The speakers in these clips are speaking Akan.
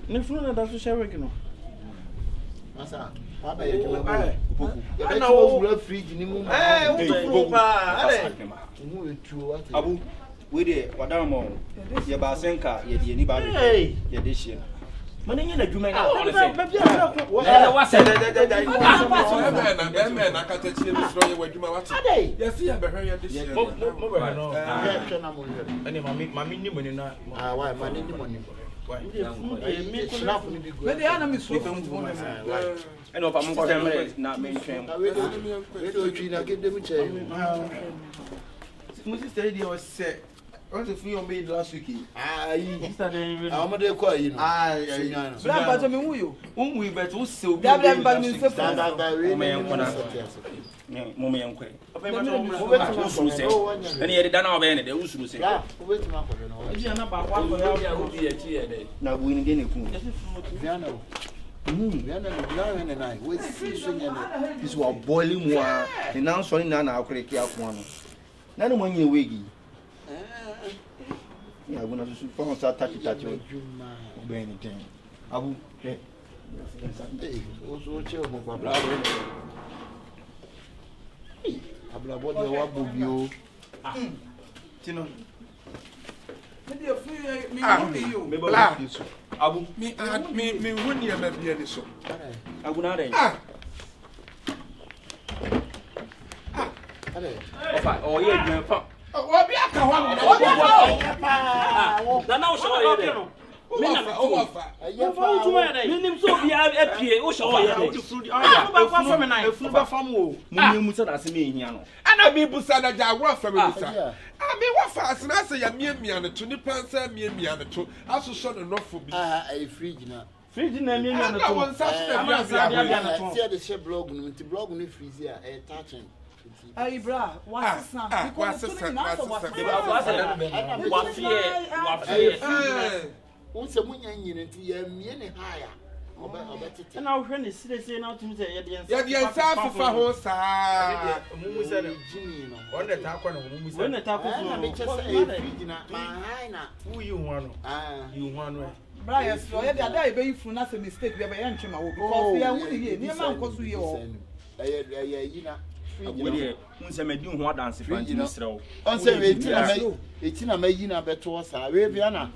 Ne funu da so share no. Masa. Aba ye kema opoku. Ya na wo fridge ni mu. Opoku pa. Ale. Mu etuo ate. Abu we dey wadam mo. Ye ba senka ye de ni ba be. Ye de hie. Mane nye na dwuma na on say. Wa say na kata chie bi fro ye wadwuma wate. Ye fi ya be hwe ye de hie. Mo be no. Hwe na mo hwe. Ene mami ni mo ni na. Why mani ni mo ni. Why? Me snap ni bi go. Me dey ana me so. Ene opa mo ko hwe na me ntwen. We do twi na gede mu che. Mo sister dey was say what if you made last week? Sister dey. Amo dey ko yi no. Bra ba to me wu yo. Unwi bet wo se obi. Da ba me se fu. Mo me yankona. Mo me yankwe. Ene ye da na oba ene de usuru se. Ya, wo wetu ma ko no. Ebi ana ba kwa ko ya obi ya chi ye de. Na bu ni ge ne ku. Vivian no. Vivian no bla we na we si so nya no. This was boiling water. The now so ni na akoreki akwa no. Na no mo nyi wegi. Yeah, when I was from touch anything. Abu, hey, also chill mo kwa bla. Abla bo de wa bobio. Tino. Me dey free me yo. me bla. Abu, Me huni ya mabia ni so. Abu na re. Ale. Ofa, o ye dwen fa. Obi aka ho no. Na na wo show ye de. Me na Ofa. Aye fa wo tuma ye de. Me nim so bi apie wo show ye de. Ah, ba kwa fam na. Efunu ba fam wo. Mo ni mu se na se me ehia no. Ana mi busa na ja wo fa me busa. Me wo fa asena se ya mia no to ni pansa mia no to. Aso so no nofo bi. Ai fridge na. Fridge na mia na Na to. won sa so na bia na to. See the share blog no, nti blog no freeze ya touching. Ai bra, wa sesa. Wa sesa. Wa fie. Unse munya nyine nti ya mie ne haya. Obetete. Na wo hwe ne sirese na otum se ye de Ya de ensa afufa ho saa. Mumu se ne Jimmy no. on the ta kwa no mumu se. When the ta ko na me chese e fridge na ma hai na. Who you want? You want no. Bra yes, o ye dey ada e be ifu na say mistake be ye ntwe ma wo because ya hu ni ye ni ma nkoso ye o. Yi na Abu de unse me di ho dance fanti ni srew. On say we eti na ma yi na beto sa. We bia na.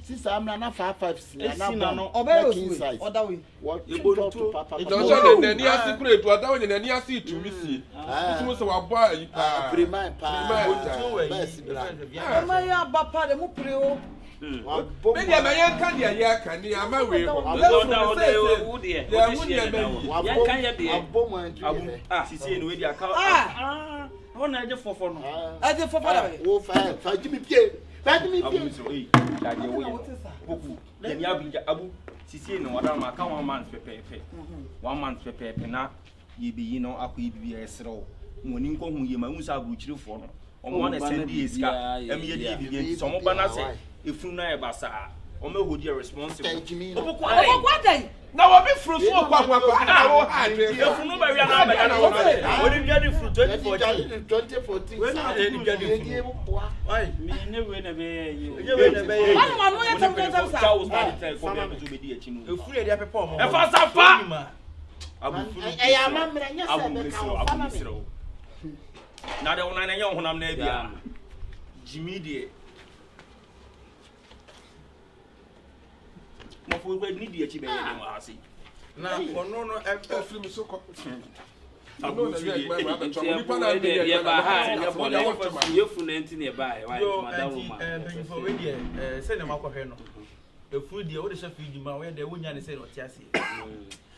Sister amna na 55 na no oberosu oda we what you go to papa Don't show the near secret to that when the near see to me see. It was our boy prima pa best bra. Ma ya ba pa de mu pre o. Me dia na yan kan dia ya kan ni ama we ho. Wo de. Ya mu dia be yi. Ya kan ye de. Abu, sisi no we di aka. Ho na je fofo no. A je fofo da we. Wo fa Jimmy pie. Abu so da je wo ye. Poku. Dem ya bi Abu, sisi no wada ma ka 1 month pepepe. 1 month pepepe na ye bi yi no akọ ibi ya esrew. Mo ni nko hu ye ma unsa abuchirifo no. Omo na send ye ska. Em ye di Vivian so mo ba na se efunu na e basa. Omo hodi responsible. Opoku adai. Na wo be fru so kwa na wo ha de. Efunu ba wi na ba na wo ba. Wo di jadi fru 2014. When na di jadi fru. Ai, Me ne we na be ye. we na be. Ma no ye tam sa. Charles na di for me to be di achi no. Efuru e dia pepa mo. E fa sa fa. Abu furu. Ya ma mra nya se be ka Abu misro. Na de wona na nya honam na bia. Jimmy de. Mo fu gbe ni di achi be ye ni wa asi. Na ono no e Free me so ko. Abu No, fi yeah, de. my brother. Ye ba ha ye bo na ye fu na enti ne ba ye. Wa madam ma. for we dey say na makọhwe no. Efuru de wo de chef di ma we de wonya ne say no ti ase.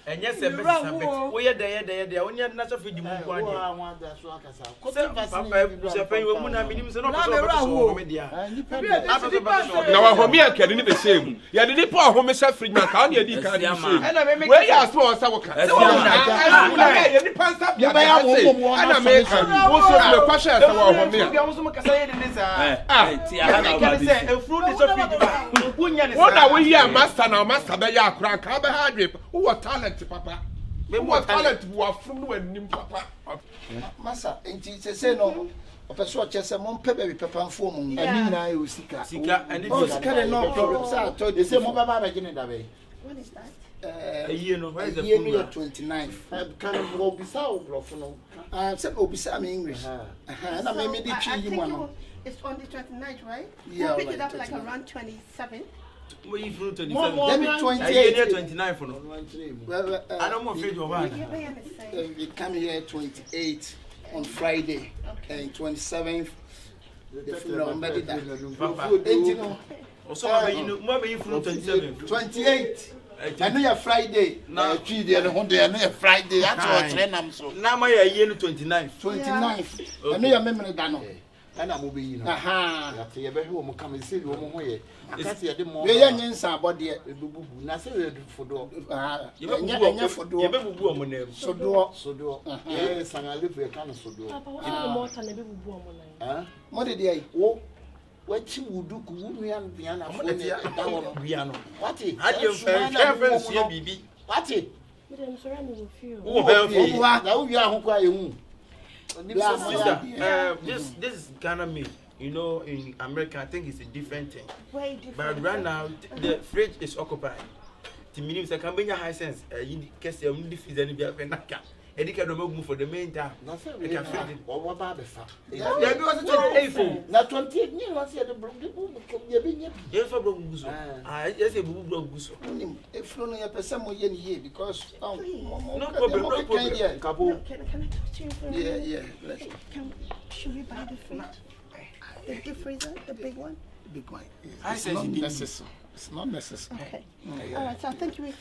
Enye se be sabet. Wo ye de wonya na chef di mu kwa de. wa da so akasa. Ko Papa e se pen we mu na minim se no ko so me dia. Na wa homi akade ni be shame. Ya de nipa ho me sha fridge man ka na di kan ni shame. We ya so o sa wo ka. Ya nipa nsa bia ya say. Ana me ka. Wo so me kwahwe ya sa wo homi a. Bia wo so me kasa ye de ne sa. Ti ha na ba Say efuru de chef di ma. Wonya ne sa. Wo da we here master na master be ya akran ka be ha dwe. Wo talent papa. Me mo talent wo afrum no anim papa. Masa enti se no opeso chese mo mpe be pepa mfo mo ani nyina e osika Sika and oh sika no problem sa to de se mo baba be gine da be When is that? You know, where is the year funeral? 29th. Kind of Obisa said Obisa English. And I made the tree. It's on the 29th, right? Yeah, we'll pick it up like around 27. Where you from 27? Let me 28. 29 for no. I don't want to feel one. We come here 28 on Friday and 27th. The funeral. Also, maybe you from 27. 28. I know you're Friday. No, Tuesday and Monday. I know you're Friday. That's what I'm so. Now my year 29th. 29th. I know your memory dano. And I'm moving, you know. Aha. That's a very woman come and see you one way. I can't see a more. The young inside body. Nothing for door. You never for door. So do. Yes, and I live where kind of so do. What did they? What you would do, Kumian Piano, Piano. what it? I just friends here, BB. What it? This is Ghana me. You know, in America, I think it's a different thing. But right now, the fridge is occupied. The minimum is a company high sense. You can see a difference in the Penaka. And you can remove for the main time. Nothing. Can fit it. Or what about the fact? Yeah, because it's 28. Not 28 years. What's the problem? Yes, for Broguso. I just say Broguso. If only a person more here because no problem. No problem. Can I talk to you for a minute? Yeah. Should we buy the fridge? The deep freezer, the big one? The big one. I said not necessary. It's not necessary. Okay. All right, so I think we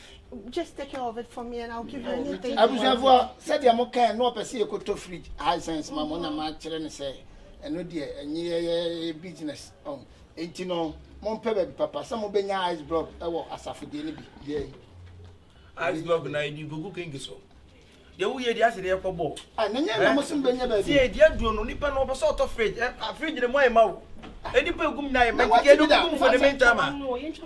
just take care of it for me and I'll give you anything. I was said I'm okay, no person you could to fridge. I sense my mona my children say, and no dear, and ye business. Oh, ain't you know, Mon Pebble, Papa, some of Benya ice block, as a for the yeah. Ice block and I do go cooking so. The way the acid air for ball. And then I mustn't be never see a dear do no nipa no sort of fridge. A fridge in my mouth. Any people go now, make get room for the main time. No, you ain't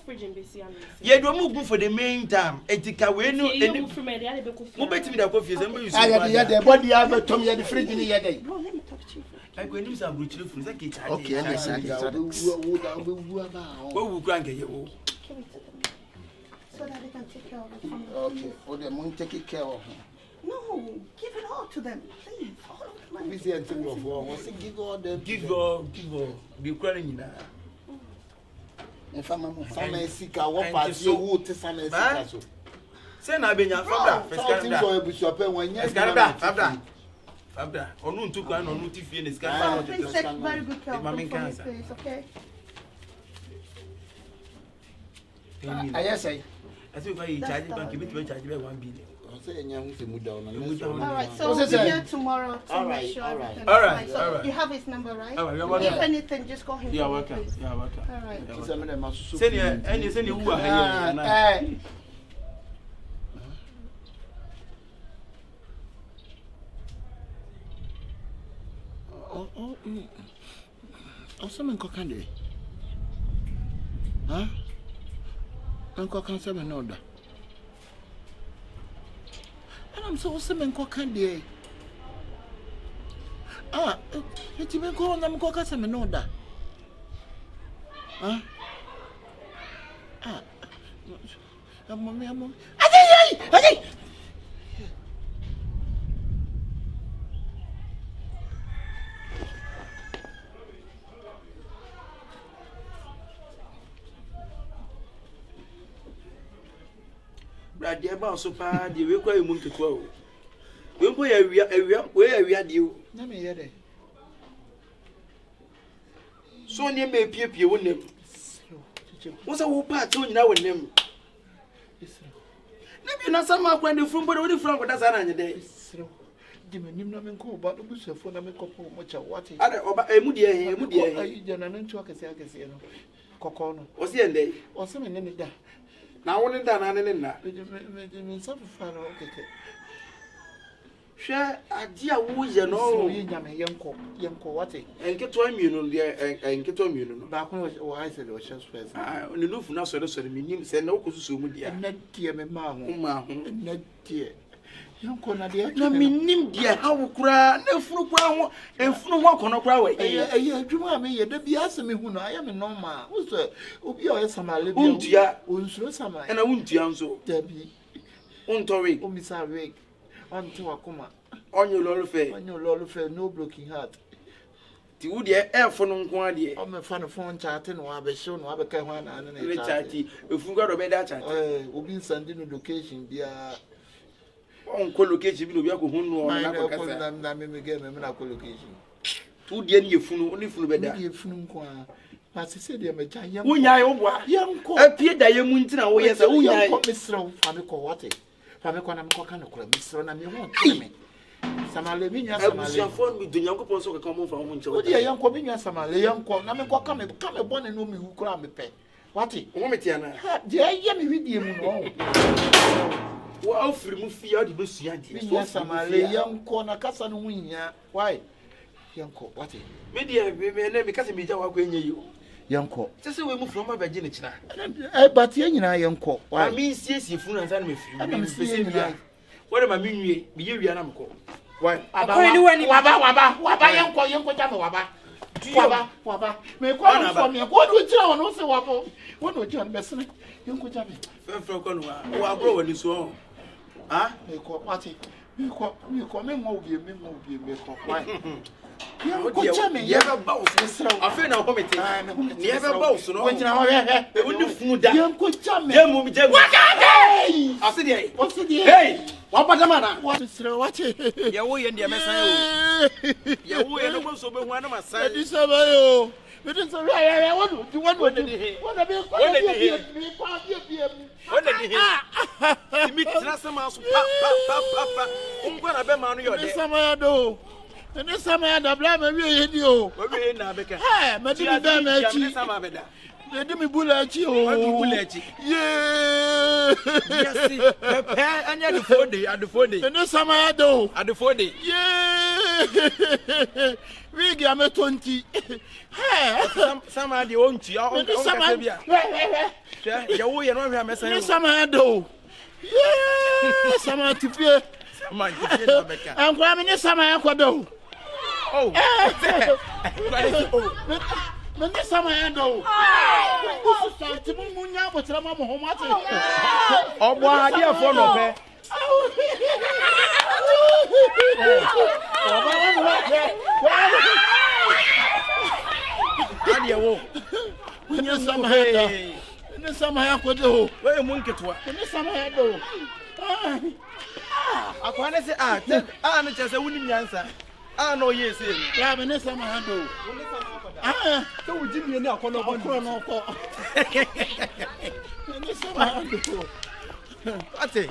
fridge in BC. Yeah, do move for the main time. Etika we no any from me the coffee. Mo beti me the coffee and you say. I the body have to me the fridge in here day. No, let me talk to you. I go use am bruchile food that kitchen. Okay, understand. What will crank you? So that they can take care of it from okay, or the moon take care of him. No, give it all to them, please. All of the money. We see until of war. What's it give all them? Give all. Be crying now. If I'm some sika, what pass you would to some sika so. Say na be nya fabra. First so ebu shop when you Fabra. Onu ntu kwa onu ti fie ne sika. Please take very good care of them for me, please, okay? I say. I think you charge bank, you be charge 1 billion. All right, so we'll be here tomorrow to make sure everything is fine. So you have his number, right? If anything, just call him. Yeah, welcome. Yeah, welcome. All right. Send you who are here. Oh, someone cook candy. Huh? Uncle can say no. And I'm so semen cook candy. It's even called them cook as a menoda. Huh? Hey! Brady about so far, the way quite moon to go. We where we had you. Let me hear it. So near may peep you with them. What's a whole part to now with them? Maybe not some when the from but only from what does on your day. Jimmy, you know, but the bush of phone, I make up much of what it is. I don't talk as I can see. Cocono. What's the end day? Or something in it. Now, one and done, and that. Share a dear woods and all young what and get to immune there and get to immune. Back when I said, or just first. On the roof, now, so the meaning said no, because so dear. Net dear, mamma, net dear. Yanko na de. Na minim de ha wo kura na funu kura ho enfunu ho akono kura we. Adwuma me ye da bi asem hu no aya me normal. Wo so obi o ye samale bi. Untua. Onsuro samale. Na untua nso. Da bi. Untori. O mi sa wig. Onto akoma. Onyo lolufe. Onyo lolufe no broken heart. Ti wo de efunu nko ade. O me fa no phone chat no abehye no abeka ho na na na chat. Efunu gwa do be da chat. Obi nsande no location bia. On ko location bi no bi akohun no na ko kasa. Na me ge me na ko location. Tu de ne yefunu, oni funu be da. Ne yefunu nko a. Pasi se de me ja yam. Wunya wo boa. Yanko. Apie da yemu ntina wo yesa wunya. Yanko mesro fa me ko wate. Fa me ko na me ko ka no kura mesro na me ho teme. Samale bi nya samale. Abusia phone mi do Yanko pon so ka come from won che. Odi Yanko bi nya samale Yanko na me ko ka me bone no me hu kura me pe. Wate. Wo me tia na. Je ye me widie mu no. Wo afiri mu fia de besua de. Bi nya samale Yanko na kasa no hu nya. Why? Yanko, wate. Me dia me me kasa me ja wa ko enye yi. Yanko. Sese we mu from abaje ne kina. But ye nyina Yanko. Why? Me siesie funu ansa na me firi. Me pese bia. Wo de ma me nwie, me ye wia na me ko. Why? Waba Yanko jame waba. Waba. Me ko no for me. Ko do tira won se wabo. Won do tira besene. Yanko jame. Fe ko no wa bro wani so. Ah? Me ko wate. Me ko me ngo obie me ko. Why? Yanko jame ye ba ba usro. Afi na ko mete. Ni ye ba ba usro. Ko jina ho he. E woni funu da. Yanko jame. Jemu. Wakade! Asidi. Osidi. Hey! Wabadama na. Usro wate. Ye wo ye ndie mesan yo. Ye wo ye no mo so be hu ana masan. Edi saba yo. Medin so ya wonu. Di wonu de. Wonu be ko de. Mi kwa bia. Wonu de. Ti mi tira sama so pa. Ungwa na be ma no yo de. Sama ya do. Ene sama ya da bla me wie ye di o. We be na be ka. Me di mi da na chi. Sama be da. Me di mi bula chi o. We di bula chi. Yeah. Yes. Pepe anya de fode. Ene sama ya do. Ade fode. Yeah. We gi am 20. Sama de onti o ka bia. Ya wo ye no hwe amesan yo. Ene sama ya do. Yeah. Sama tipie. Sama tipie na be ka. Ankwa me ne sama ya kwado. Oh. Mene sama ya do. Santi mu nya botira ma mo mate. Obo ade afo no pe. Ade wo. Mene sama ya do. Mene sama ya kwado. We mu nketwa. Mene sama ya do. Akwane se no chese wuni nyansa. No yes. Ya mene sama ya do. So we give me any akono no ko. Mene sama ya do. Ate